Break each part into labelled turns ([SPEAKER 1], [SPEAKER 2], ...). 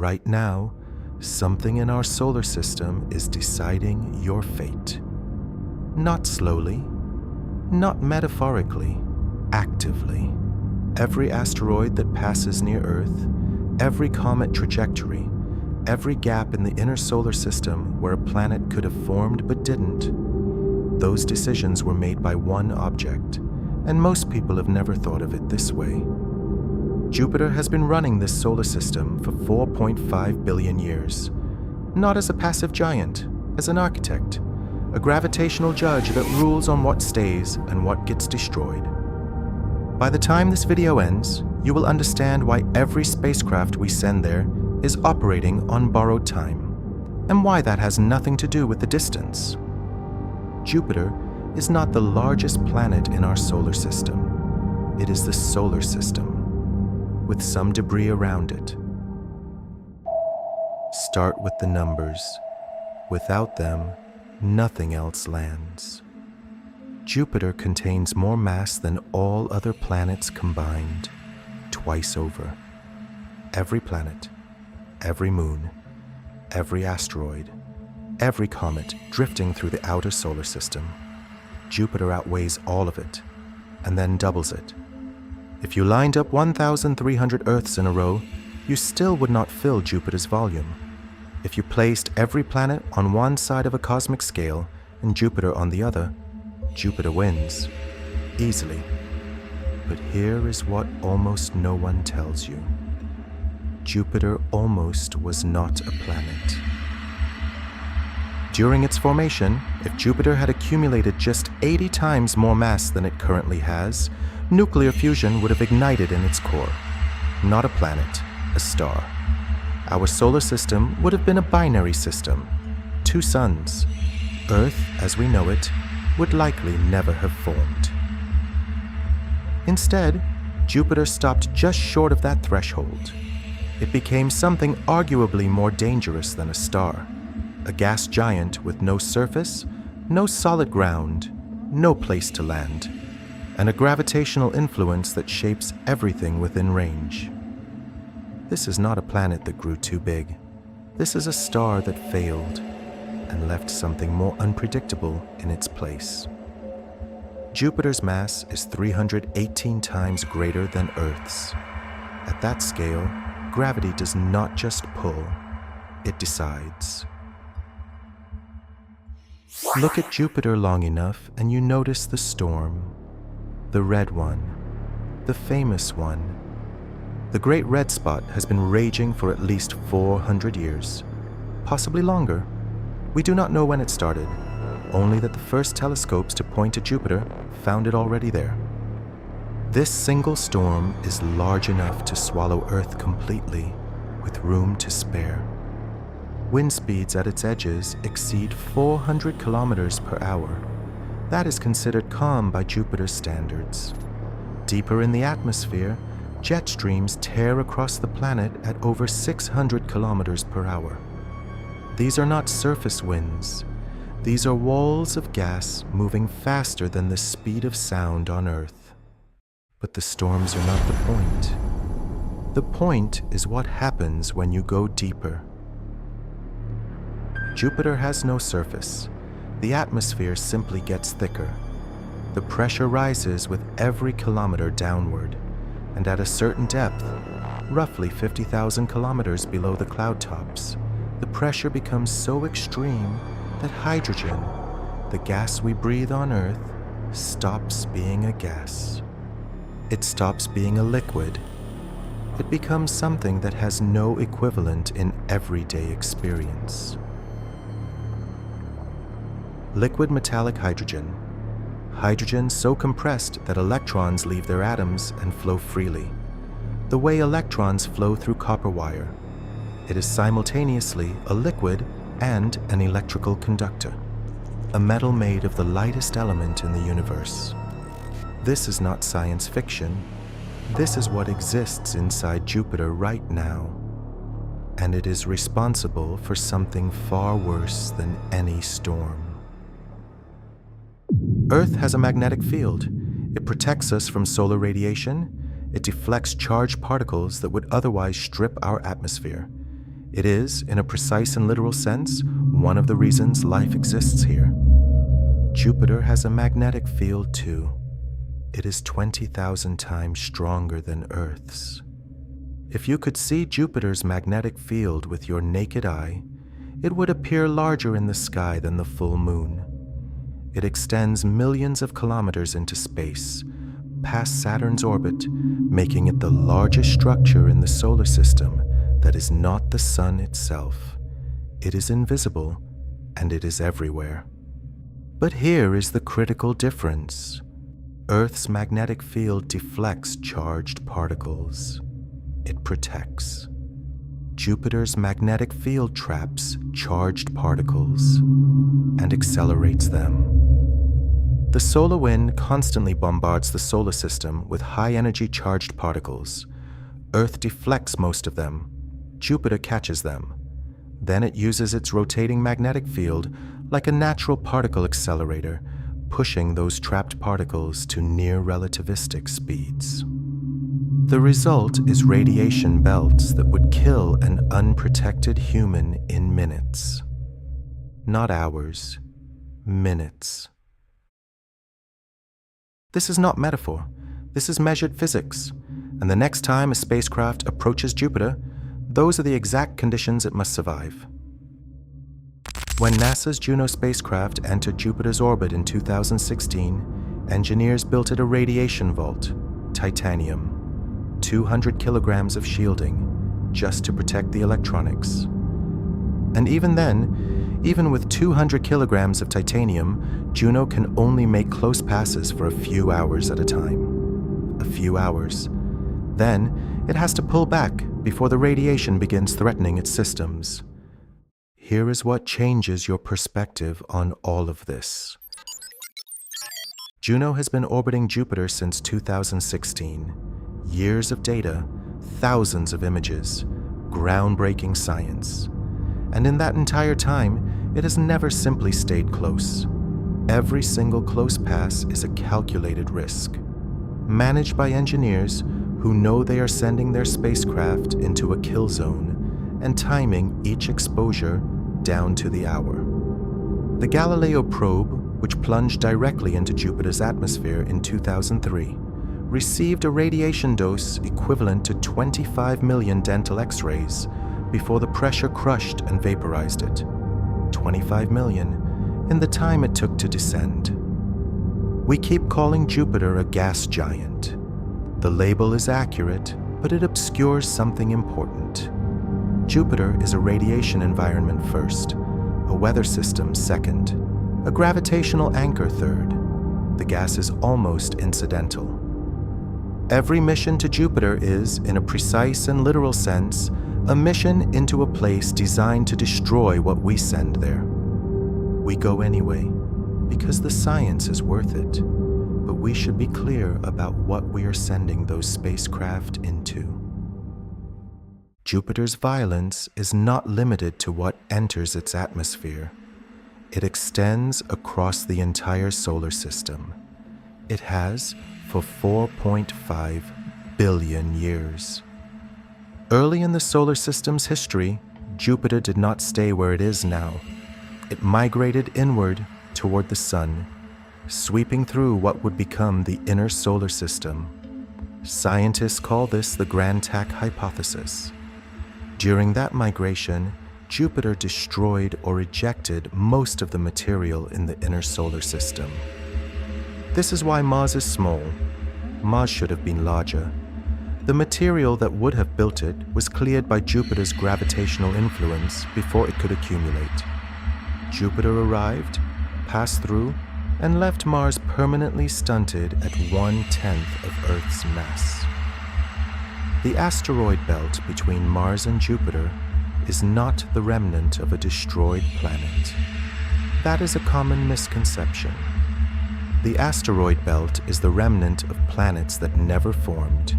[SPEAKER 1] Right now, something in our solar system is deciding your fate. Not slowly, not metaphorically, actively. Every asteroid that passes near Earth, every comet trajectory, every gap in the inner solar system where a planet could have formed but didn't, those decisions were made by one object, and most people have never thought of it this way. Jupiter has been running this solar system for 4.5 billion years, not as a passive giant, as an architect, a gravitational judge that rules on what stays and what gets destroyed. By the time this video ends, you will understand why every spacecraft we send there is operating on borrowed time, and why that has nothing to do with the distance. Jupiter is not the largest planet in our solar system. It is the solar system, with some debris around it. Start with the numbers. Without them, nothing else lands. Jupiter contains more mass than all other planets combined, twice over. Every planet, every moon, every asteroid, every comet drifting through the outer solar system. Jupiter outweighs all of it, and then doubles it. If you lined up 1,300 Earths in a row, you still would not fill Jupiter's volume. If you placed every planet on one side of a cosmic scale and Jupiter on the other, Jupiter wins, easily. But here is what almost no one tells you. Jupiter almost was not a planet. During its formation, if Jupiter had accumulated just 80 times more mass than it currently has, nuclear fusion would have ignited in its core. Not a planet, a star. Our solar system would have been a binary system. Two suns. Earth, as we know it, would likely never have formed. Instead, Jupiter stopped just short of that threshold. It became something arguably more dangerous than a star. A gas giant with no surface, no solid ground, no place to land, and a gravitational influence that shapes everything within range. This is not a planet that grew too big. This is a star that failed and left something more unpredictable in its place. Jupiter's mass is 318 times greater than Earth's. At that scale, gravity does not just pull, it decides. Look at Jupiter long enough and you notice the storm. The red one. The famous one. The Great Red Spot has been raging for at least 400 years. Possibly longer. We do not know when it started, only that the first telescopes to point to Jupiter found it already there. This single storm is large enough to swallow Earth completely, with room to spare. Wind speeds at its edges exceed 400 kilometers per hour. That is considered calm by Jupiter's standards. Deeper in the atmosphere, jet streams tear across the planet at over 600 kilometers per hour. These are not surface winds. These are walls of gas moving faster than the speed of sound on Earth. But the storms are not the point. The point is what happens when you go deeper. Jupiter has no surface. The atmosphere simply gets thicker. The pressure rises with every kilometer downward, and at a certain depth, roughly 50,000 kilometers below the cloud tops, the pressure becomes so extreme that hydrogen, the gas we breathe on Earth, stops being a gas. It stops being a liquid. It becomes something that has no equivalent in everyday experience. Liquid metallic hydrogen. Hydrogen so compressed that electrons leave their atoms and flow freely, the way electrons flow through copper wire. It is simultaneously a liquid and an electrical conductor, a metal made of the lightest element in the universe. This is not science fiction. This is what exists inside Jupiter right now. And it is responsible for something far worse than any storm. Earth has a magnetic field. It protects us from solar radiation. It deflects charged particles that would otherwise strip our atmosphere. It is, in a precise and literal sense, one of the reasons life exists here. Jupiter has a magnetic field too. It is 20,000 times stronger than Earth's. If you could see Jupiter's magnetic field with your naked eye, it would appear larger in the sky than the full moon. It extends millions of kilometers into space, past Saturn's orbit, making it the largest structure in the solar system that is not the sun itself. It is invisible, and it is everywhere. But here is the critical difference. Earth's magnetic field deflects charged particles. It protects. Jupiter's magnetic field traps charged particles and accelerates them. The solar wind constantly bombards the solar system with high-energy charged particles. Earth deflects most of them. Jupiter catches them. Then it uses its rotating magnetic field like a natural particle accelerator, pushing those trapped particles to near-relativistic speeds. The result is radiation belts that would kill an unprotected human in minutes. Not hours, minutes. This is not metaphor. This is measured physics. And the next time a spacecraft approaches Jupiter, those are the exact conditions it must survive. When NASA's Juno spacecraft entered Jupiter's orbit in 2016, engineers built it a radiation vault, titanium, 200 kilograms of shielding, just to protect the electronics. And even then, even with 200 kilograms of titanium, Juno can only make close passes for a few hours at a time. A few hours. Then, it has to pull back before the radiation begins threatening its systems. Here is what changes your perspective on all of this. Juno has been orbiting Jupiter since 2016. Years of data, thousands of images, groundbreaking science. And in that entire time, it has never simply stayed close. Every single close pass is a calculated risk, managed by engineers who know they are sending their spacecraft into a kill zone and timing each exposure down to the hour. The Galileo probe, which plunged directly into Jupiter's atmosphere in 2003, received a radiation dose equivalent to 25 million dental X-rays before the pressure crushed and vaporized it. 25 million in the time it took to descend. We keep calling Jupiter a gas giant. The label is accurate, but it obscures something important. Jupiter is a radiation environment first, a weather system second, a gravitational anchor third. The gas is almost incidental. Every mission to Jupiter is, in a precise and literal sense, a mission into a place designed to destroy what we send there. We go anyway, because the science is worth it, but we should be clear about what we are sending those spacecraft into. Jupiter's violence is not limited to what enters its atmosphere. It extends across the entire solar system. It has for 4.5 billion years. Early in the solar system's history, Jupiter did not stay where it is now. It migrated inward toward the sun, sweeping through what would become the inner solar system. Scientists call this the Grand Tack hypothesis. During that migration, Jupiter destroyed or ejected most of the material in the inner solar system. This is why Mars is small. Mars should have been larger. The material that would have built it was cleared by Jupiter's gravitational influence before it could accumulate. Jupiter arrived, passed through, and left Mars permanently stunted at 1/10 of Earth's mass. The asteroid belt between Mars and Jupiter is not the remnant of a destroyed planet. That is a common misconception. The asteroid belt is the remnant of planets that never formed,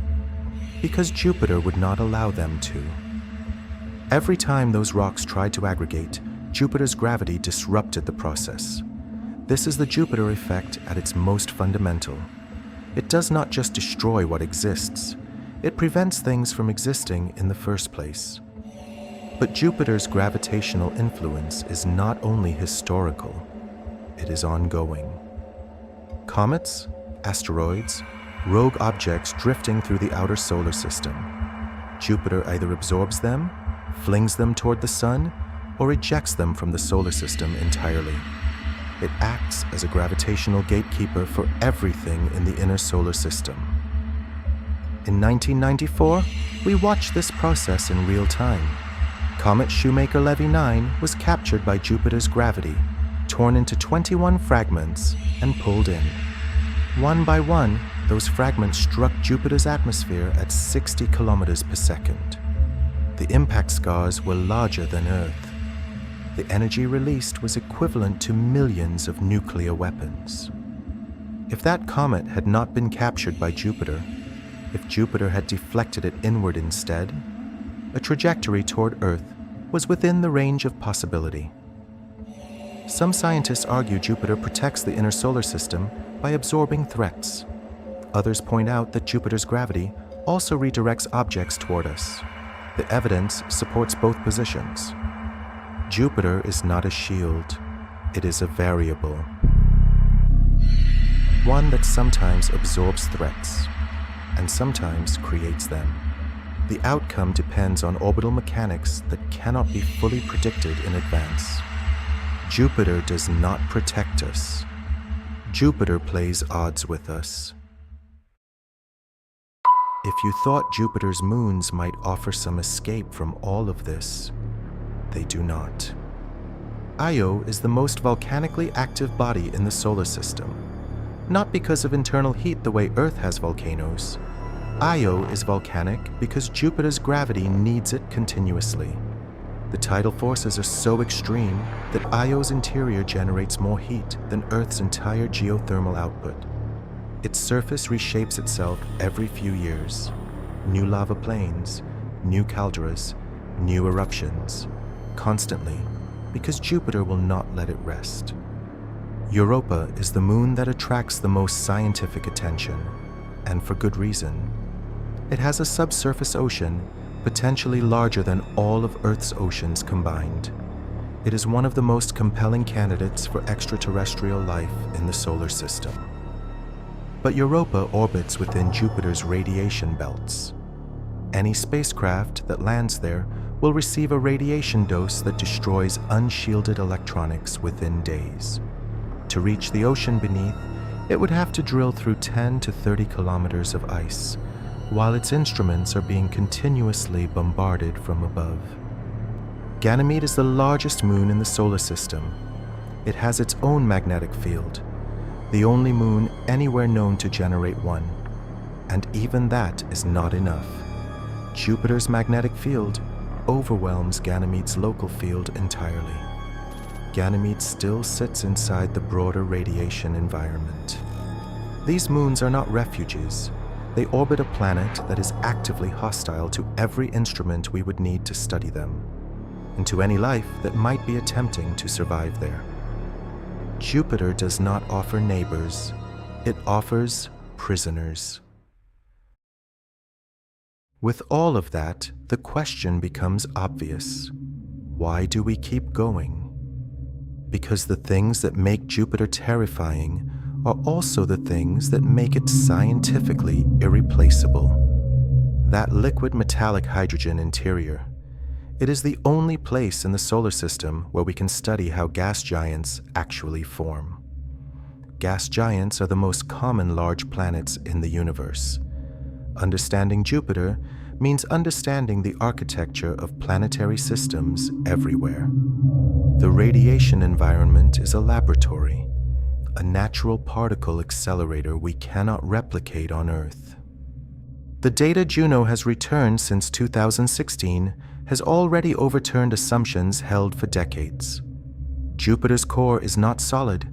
[SPEAKER 1] because Jupiter would not allow them to. Every time those rocks tried to aggregate, Jupiter's gravity disrupted the process. This is the Jupiter effect at its most fundamental. It does not just destroy what exists, it prevents things from existing in the first place. But Jupiter's gravitational influence is not only historical, it is ongoing. Comets, asteroids, rogue objects drifting through the outer solar system. Jupiter either absorbs them, flings them toward the Sun, or ejects them from the solar system entirely. It acts as a gravitational gatekeeper for everything in the inner solar system. In 1994, we watched this process in real time. Comet Shoemaker-Levy 9 was captured by Jupiter's gravity, torn into 21 fragments, and pulled in. One by one, those fragments struck Jupiter's atmosphere at 60 kilometers per second. The impact scars were larger than Earth. The energy released was equivalent to millions of nuclear weapons. If that comet had not been captured by Jupiter, if Jupiter had deflected it inward instead, a trajectory toward Earth was within the range of possibility. Some scientists argue Jupiter protects the inner solar system by absorbing threats. Others point out that Jupiter's gravity also redirects objects toward us. The evidence supports both positions. Jupiter is not a shield, it is a variable. One that sometimes absorbs threats and sometimes creates them. The outcome depends on orbital mechanics that cannot be fully predicted in advance. Jupiter does not protect us. Jupiter plays odds with us. If you thought Jupiter's moons might offer some escape from all of this, they do not. Io is the most volcanically active body in the solar system. Not because of internal heat the way Earth has volcanoes. Io is volcanic because Jupiter's gravity needs it continuously. The tidal forces are so extreme that Io's interior generates more heat than Earth's entire geothermal output. Its surface reshapes itself every few years. New lava plains, new calderas, new eruptions, constantly, because Jupiter will not let it rest. Europa is the moon that attracts the most scientific attention, and for good reason. It has a subsurface ocean potentially larger than all of Earth's oceans combined. It is one of the most compelling candidates for extraterrestrial life in the solar system. But Europa orbits within Jupiter's radiation belts. Any spacecraft that lands there will receive a radiation dose that destroys unshielded electronics within days. To reach the ocean beneath, it would have to drill through 10 to 30 kilometers of ice, while its instruments are being continuously bombarded from above. Ganymede is the largest moon in the solar system. It has its own magnetic field, the only moon anywhere known to generate one. And even that is not enough. Jupiter's magnetic field overwhelms Ganymede's local field entirely. Ganymede still sits inside the broader radiation environment. These moons are not refuges. They orbit a planet that is actively hostile to every instrument we would need to study them, and to any life that might be attempting to survive there. Jupiter does not offer neighbors, it offers prisoners. With all of that, the question becomes obvious. Why do we keep going? Because the things that make Jupiter terrifying are also the things that make it scientifically irreplaceable. That liquid metallic hydrogen interior. It is the only place in the solar system where we can study how gas giants actually form. Gas giants are the most common large planets in the universe. Understanding Jupiter means understanding the architecture of planetary systems everywhere. The radiation environment is a laboratory, a natural particle accelerator we cannot replicate on Earth. The data Juno has returned since 2016 has already overturned assumptions held for decades. Jupiter's core is not solid,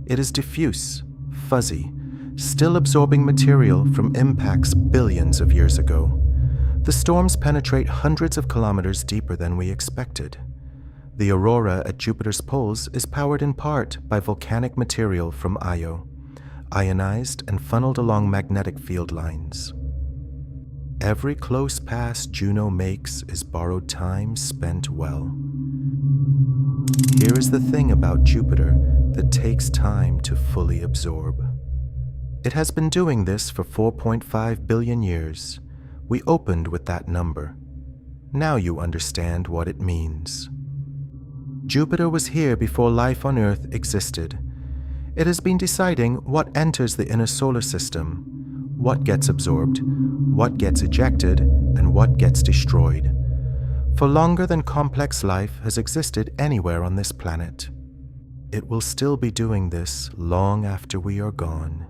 [SPEAKER 1] it is diffuse, fuzzy, still absorbing material from impacts billions of years ago. The storms penetrate hundreds of kilometers deeper than we expected. The aurora at Jupiter's poles is powered in part by volcanic material from Io, ionized and funneled along magnetic field lines. Every close pass Juno makes is borrowed time spent well. Here is the thing about Jupiter that takes time to fully absorb. It has been doing this for 4.5 billion years. We opened with that number. Now you understand what it means. Jupiter was here before life on Earth existed. It has been deciding what enters the inner solar system, what gets absorbed, what gets ejected, and what gets destroyed, for longer than complex life has existed anywhere on this planet. It will still be doing this long after we are gone.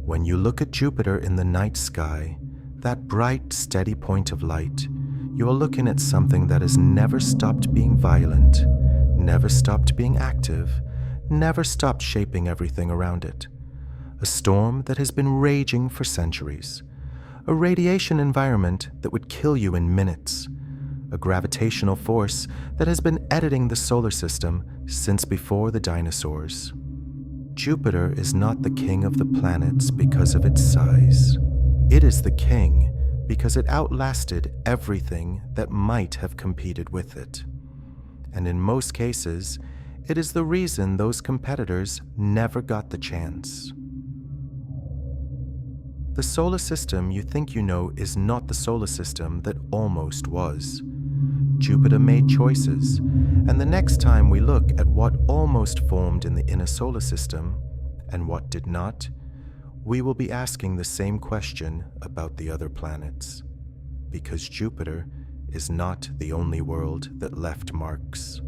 [SPEAKER 1] When you look at Jupiter in the night sky, that bright, steady point of light, you are looking at something that has never stopped being violent, never stopped being active, never stopped shaping everything around it. A storm that has been raging for centuries. A radiation environment that would kill you in minutes. A gravitational force that has been editing the solar system since before the dinosaurs. Jupiter is not the king of the planets because of its size. It is the king because it outlasted everything that might have competed with it. And in most cases, it is the reason those competitors never got the chance. The solar system you think you know is not the solar system that almost was. Jupiter made choices, and the next time we look at what almost formed in the inner solar system and what did not, we will be asking the same question about the other planets, because Jupiter is not the only world that left marks.